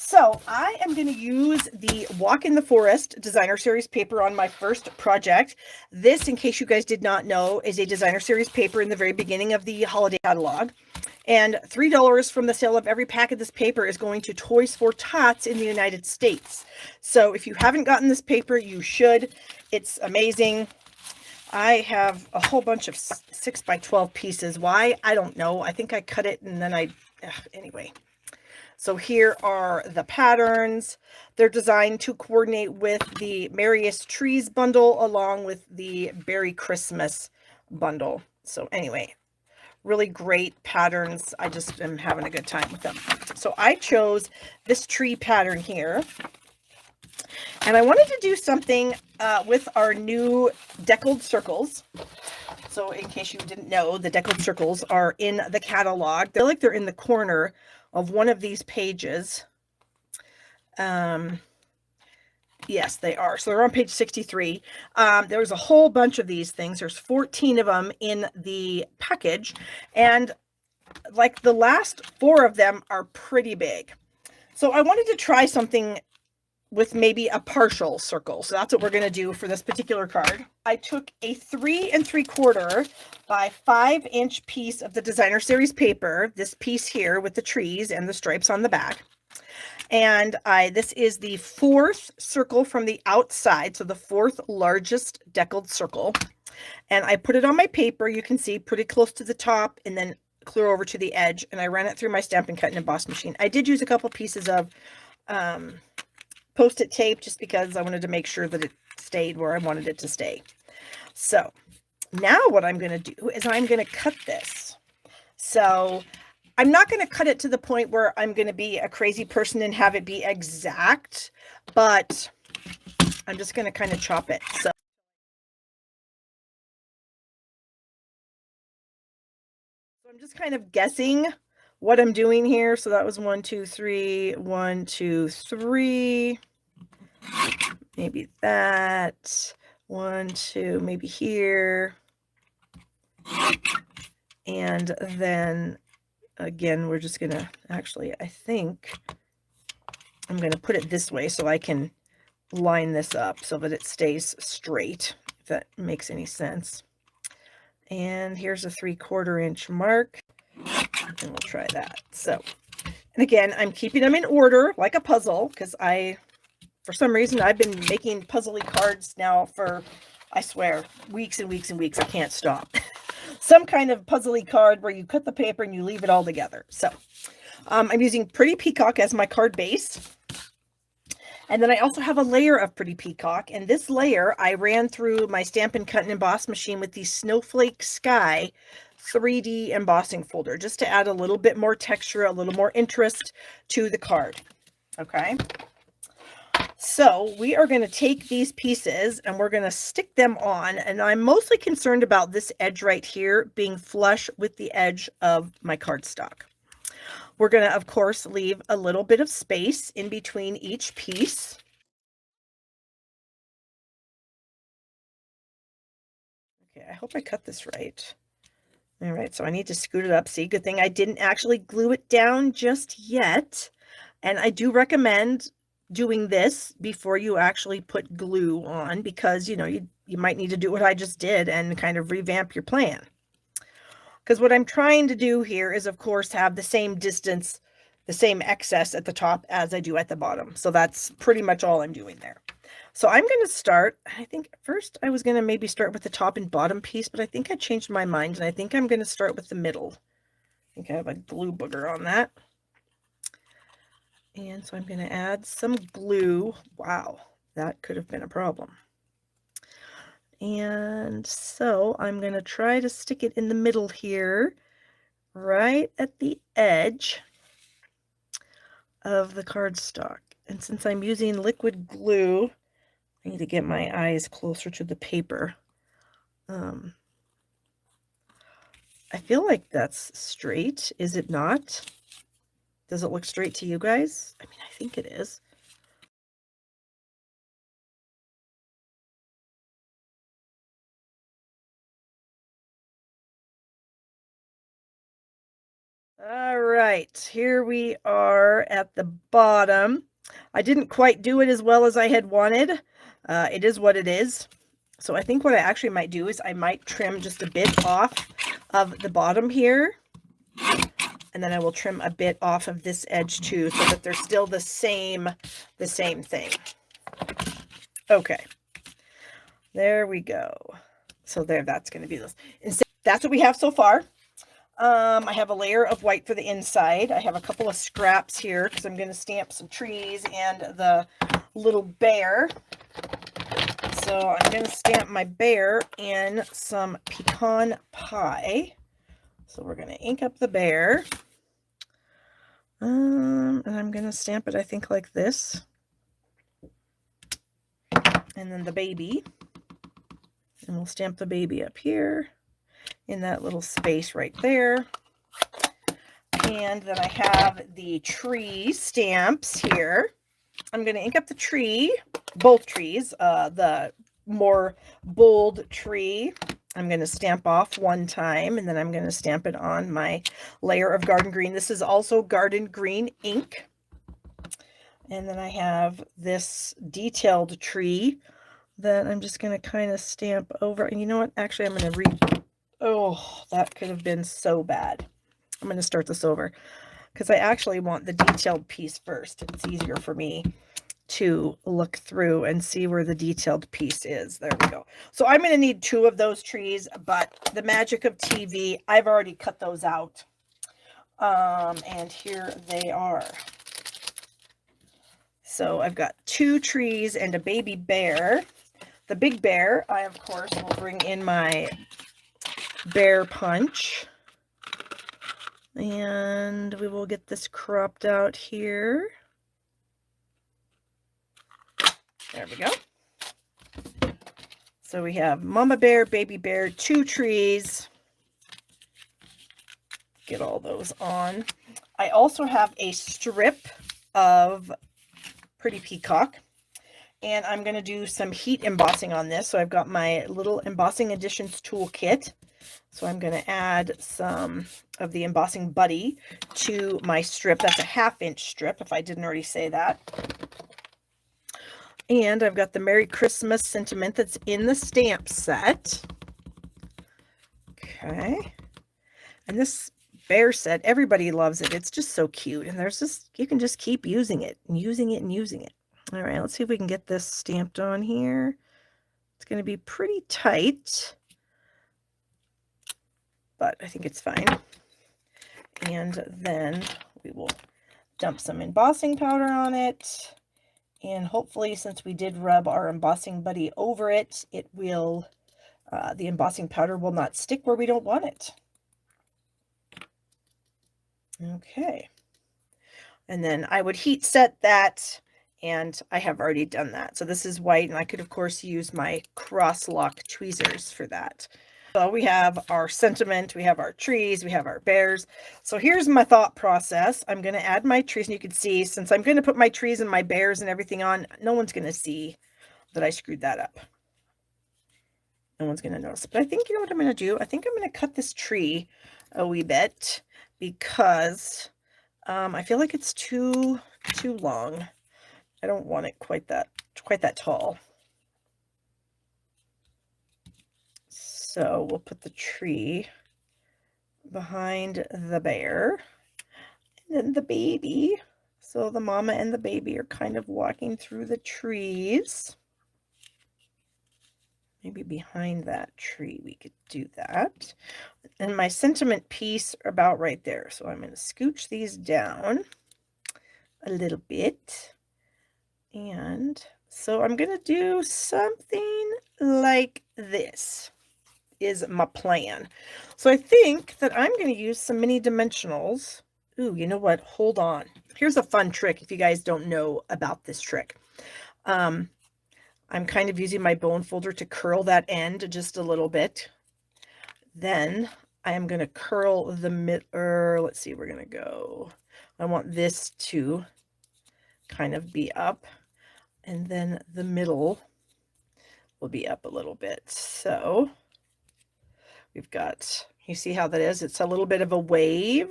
So I am going to use the Walk in the Forest designer series paper on my first project. This, in case you guys did not know, is a designer series paper in the very beginning of the holiday catalog. And $3 from the sale of every pack of this paper is going to Toys for Tots in the United States. So if you haven't gotten this paper, you should. It's amazing. I have a whole bunch of 6x12 pieces. Why? I don't know. I think I cut it and then anyway. So here are the patterns. They're designed to coordinate with the Merriest Trees bundle along with the Beary Christmas bundle. So anyway, really great patterns. I just am having a good time with them. So I chose this tree pattern here. And I wanted to do something with our new Deckled circles. So in case you didn't know, the Deckled circles are in the catalog. They're like they're in the corner of one of these pages. Yes, they are. So they're on page 63. There's a whole bunch of these things. There's 14 of them in the package. And like the last 4 of them are pretty big. So I wanted to try something with maybe a partial circle. So that's what we're going to do for this particular card. I took a 3 3/4 by 5-inch piece of the designer series paper, this piece here with the trees and the stripes on the back. And this is the 4th circle from the outside, so the 4th largest Deckled circle. And I put it on my paper, you can see, pretty close to the top, and then clear over to the edge. And I ran it through my Stampin' Cut and Emboss machine. I did use a couple pieces of Post-it tape just because I wanted to make sure that it stayed where I wanted it to stay. So now what I'm going to do is I'm going to cut this. So I'm not going to cut it to the point where I'm going to be a crazy person and have it be exact, but I'm just going to kind of chop it. So I'm just kind of guessing what I'm doing here. So that was 1, 2, 3, 1, 2, 3. Maybe that. 1, 2, maybe here. And then again, we're just going to actually, I think I'm going to put it this way so I can line this up so that it stays straight, if that makes any sense. And here's a 3/4 inch mark, and we'll try that. So, and again, I'm keeping them in order like a puzzle because for some reason, I've been making puzzly cards now for, I swear, weeks and weeks and weeks. I can't stop. Some kind of puzzly card where you cut the paper and you leave it all together. So I'm using Pretty Peacock as my card base. And then I also have a layer of Pretty Peacock. And this layer I ran through my Stampin' Cut and Emboss machine with the Snowflake Sky 3D embossing folder, just to add a little bit more texture, a little more interest to the card. Okay. So we are going to take these pieces and we're going to stick them on. And I'm mostly concerned about this edge right here being flush with the edge of my cardstock. We're going to, of course, leave a little bit of space in between each piece. Okay, I hope I cut this right. All right, so I need to scoot it up. See, good thing I didn't actually glue it down just yet. And I do recommend doing this before you actually put glue on because, you know, you might need to do what I just did and kind of revamp your plan. Because what I'm trying to do here is, of course, have the same distance, the same excess at the top as I do at the bottom. So that's pretty much all I'm doing there. So I'm going to start, I think first I was going to maybe start with the top and bottom piece, but I think I changed my mind and I think I'm going to start with the middle. I think I have a glue booger on that. And so I'm going to add some glue. Wow, that could have been a problem. And so I'm going to try to stick it in the middle here, right at the edge of the cardstock. And since I'm using liquid glue, I need to get my eyes closer to the paper. I feel like that's straight. Is it not? Does it look straight to you guys? I mean, I think it is. All right, here we are at the bottom. I didn't quite do it as well as I had wanted. It is what it is. So I think what I actually might do is I might trim just a bit off of the bottom here. And then I will trim a bit off of this edge too, so that they're still the same thing. Okay. There we go. So there, that's going to be this. That's what we have so far. I have a layer of white for the inside. I have a couple of scraps here because I'm going to stamp some trees and the little bear. So I'm going to stamp my bear in some pecan pie. So we're going to ink up the bear. And I'm going to stamp it, I think, like this. And then the baby. And we'll stamp the baby up here in that little space right there. And then I have the tree stamps here. I'm going to ink up the tree, both trees, the more bold tree. I'm going to stamp off one time, and then I'm going to stamp it on my layer of garden green. This is also garden green ink. And then I have this detailed tree that I'm just going to kind of stamp over. And you know what? Actually, I'm going to read. Oh, that could have been so bad. I'm going to start this over because I actually want the detailed piece first. It's easier for me to look through and see where the detailed piece is. There we go. So I'm going to need 2 of those trees, but the magic of TV, I've already cut those out. And here they are. So I've got 2 trees and a baby bear. The big bear, I of course will bring in my bear punch. And we will get this cropped out here. There we go. So we have mama bear, baby bear, 2 trees. Get all those on. I also have a strip of Pretty Peacock. And I'm going to do some heat embossing on this. So I've got my little Embossing Additions toolkit. So I'm going to add some of the Embossing Buddy to my strip. That's a 1/2-inch strip, if I didn't already say that. And I've got the Merry Christmas sentiment that's in the stamp set. Okay. And this bear set, everybody loves it. It's just so cute. And there's just, you can just keep using it and using it and using it. All right, let's see if we can get this stamped on here. It's going to be pretty tight, but I think it's fine. And then we will dump some embossing powder on it. And hopefully, since we did rub our Embossing Buddy over it, it will, the embossing powder will not stick where we don't want it. Okay. And then I would heat set that, and I have already done that. So this is white, and I could, of course, use my cross-lock tweezers for that. So we have our sentiment, we have our trees, we have our bears. So here's my thought process. I'm going to add my trees, and you can see, since I'm going to put my trees and my bears and everything on, no one's going to see that I screwed that up. No one's going to notice. But I think, you know what I'm going to do? I think I'm going to cut this tree a wee bit because I feel like it's too long. I don't want it quite that tall. So we'll put the tree behind the bear and then the baby. So the mama and the baby are kind of walking through the trees. Maybe behind that tree we could do that. And my sentiment piece are about right there. So I'm going to scooch these down a little bit. And so I'm going to do something like this is my plan. So I think that I'm going to use some mini dimensionals. Ooh, you know what? Hold on. Here's a fun trick if you guys don't know about this trick. I'm kind of using my bone folder to curl that end just a little bit. Then I am going to curl the mid, let's see, we're going to go. I want this to kind of be up, and then the middle will be up a little bit. So we've got, you see how that is? It's a little bit of a wave.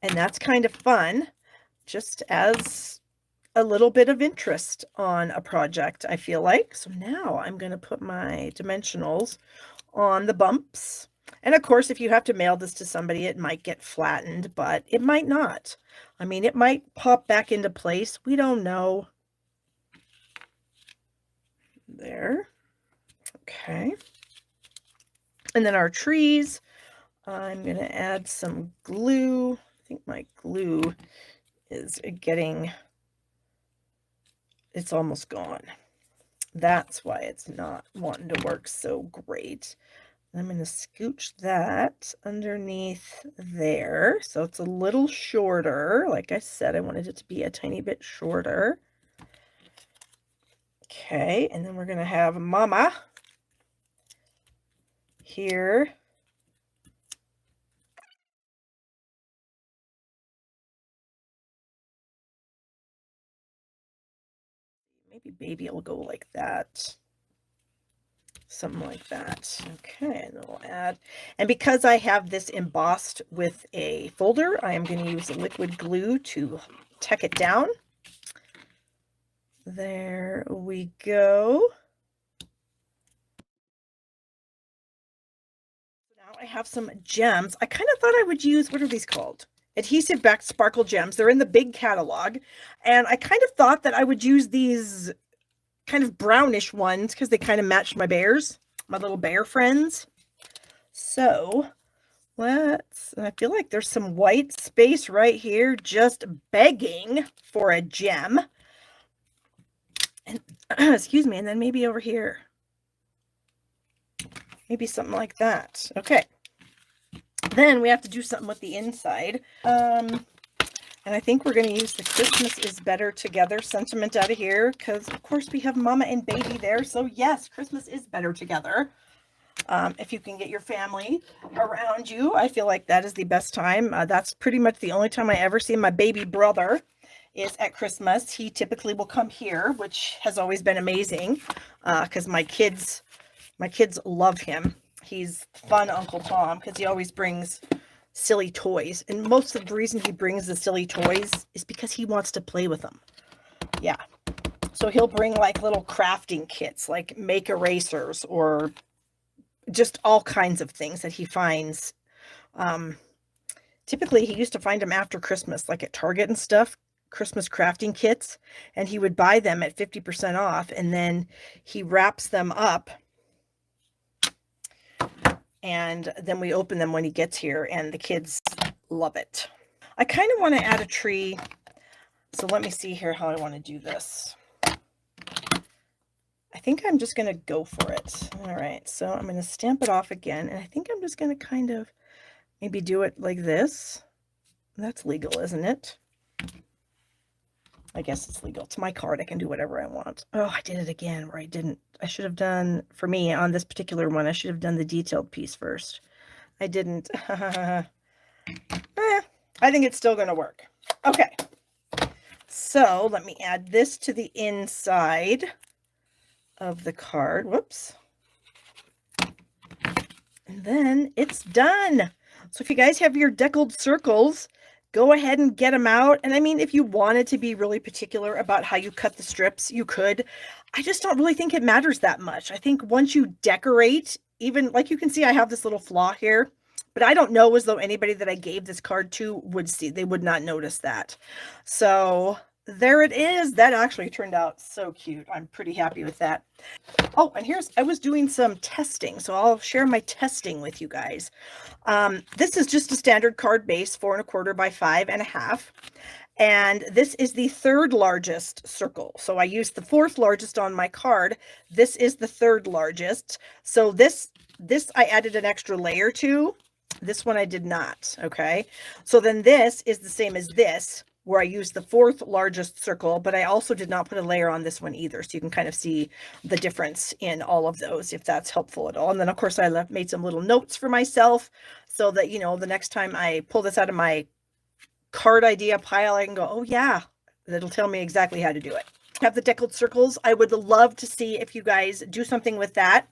And that's kind of fun, just as a little bit of interest on a project, I feel like. So now I'm going to put my dimensionals on the bumps. And of course, if you have to mail this to somebody, it might get flattened, but it might not. I mean, it might pop back into place. We don't know. There. Okay. And then our trees, I'm going to add some glue. I think my glue is getting, it's almost gone. That's why it's not wanting to work so great. I'm going to scooch that underneath there. So it's a little shorter. Like I said, I wanted it to be a tiny bit shorter. Okay, and then we're going to have Mama here. Maybe baby will go like that. Something like that. Okay, and then we'll add, and because I have this embossed with a folder, I am going to use a liquid glue to tack it down. There we go. Now I have some gems. I kind of thought I would use, what are these called? Adhesive backed sparkle gems. They're in the big catalog. And I kind of thought that I would use these kind of brownish ones because they kind of matched my bears, my little bear friends. So I feel like there's some white space right here just begging for a gem. And excuse me, and then maybe over here. Maybe something like that. Okay. Then we have to do something with the inside. And I think we're going to use the Christmas is better together sentiment out of here because, of course, we have Mama and Baby there. So, yes, Christmas is better together. If you can get your family around you, I feel like that is the best time. That's pretty much the only time I ever see my baby brother is at Christmas. He typically will come here, which has always been amazing because my kids love him. He's fun Uncle Tom because he always brings silly toys. And most of the reason he brings the silly toys is because he wants to play with them. Yeah. So he'll bring like little crafting kits, like make erasers or just all kinds of things that he finds. Typically, he used to find them after Christmas, like at Target and stuff, Christmas crafting kits. And he would buy them at 50% off. And then he wraps them up. And then we open them when he gets here, and the kids love it. I kind of want to add a tree. So let me see here how I want to do this. I think I'm just going to go for it. All right, so I'm going to stamp it off again, and I think I'm just going to kind of maybe do it like this. That's legal, isn't it? I guess it's legal. It's my card. I can do whatever I want. Oh, I did it again where I didn't. I should have done, for me, on this particular one, I should have done the detailed piece first. I didn't. I think it's still going to work. Okay. So let me add this to the inside of the card. Whoops. And then it's done. So if you guys have your deckled circles, go ahead and get them out. And I mean, if you wanted to be really particular about how you cut the strips, you could. I just don't really think it matters that much. I think once you decorate, even like you can see, I have this little flaw here, but I don't know as though anybody that I gave this card to would see, they would not notice that. So there it is. That actually turned out so cute. I'm pretty happy with that. Oh, and I was doing some testing, so I'll share my testing with you guys. This is just a standard card base, 4 1/4 by 5 1/2. And this is the third largest circle. So I used the fourth largest on my card. This is the third largest. So this I added an extra layer to. This one I did not. Okay. So then this is the same as this, where I used the fourth largest circle, but I also did not put a layer on this one either. So you can kind of see the difference in all of those, if that's helpful at all. And then of course I made some little notes for myself so that, you know, the next time I pull this out of my card idea pile, I can go, oh yeah, that'll tell me exactly how to do it. Have the deckled circles. I would love to see if you guys do something with that.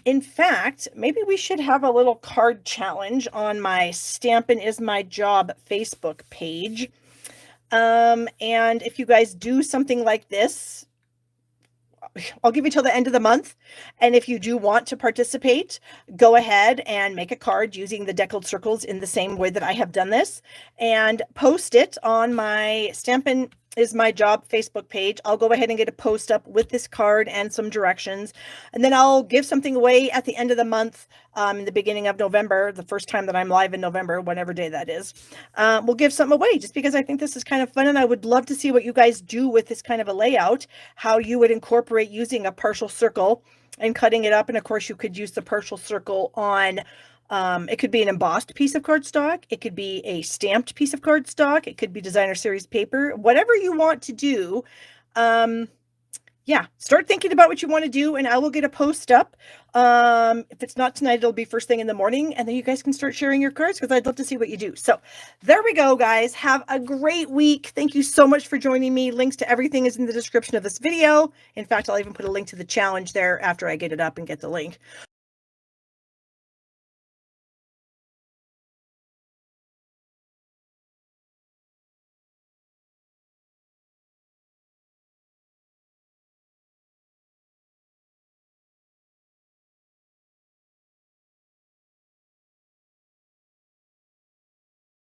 In fact, maybe we should have a little card challenge on my Stampin' Is My Job Facebook page. And if you guys do something like this, I'll give you till the end of the month. And if you do want to participate, go ahead and make a card using the Deckled circles in the same way that I have done this and post it on my Stampin' Is My Job Facebook page. I'll go ahead and get a post up with this card and some directions. And then I'll give something away at the end of the month, in the beginning of November, the first time that I'm live in November, whatever day that is. We'll give something away just because I think this is kind of fun. And I would love to see what you guys do with this kind of a layout, how you would incorporate using a partial circle and cutting it up. And of course, you could use the partial circle on it could be an embossed piece of cardstock. It could be a stamped piece of cardstock. It could be designer series paper, whatever you want to do. Yeah, start thinking about what you want to do, and I will get a post up. If it's not tonight, it'll be first thing in the morning, and then you guys can start sharing your cards because I'd love to see what you do. So there we go, guys. Have a great week. Thank you so much for joining me. Links to everything is in the description of this video. In fact, I'll even put a link to the challenge there after I get it up and get the link.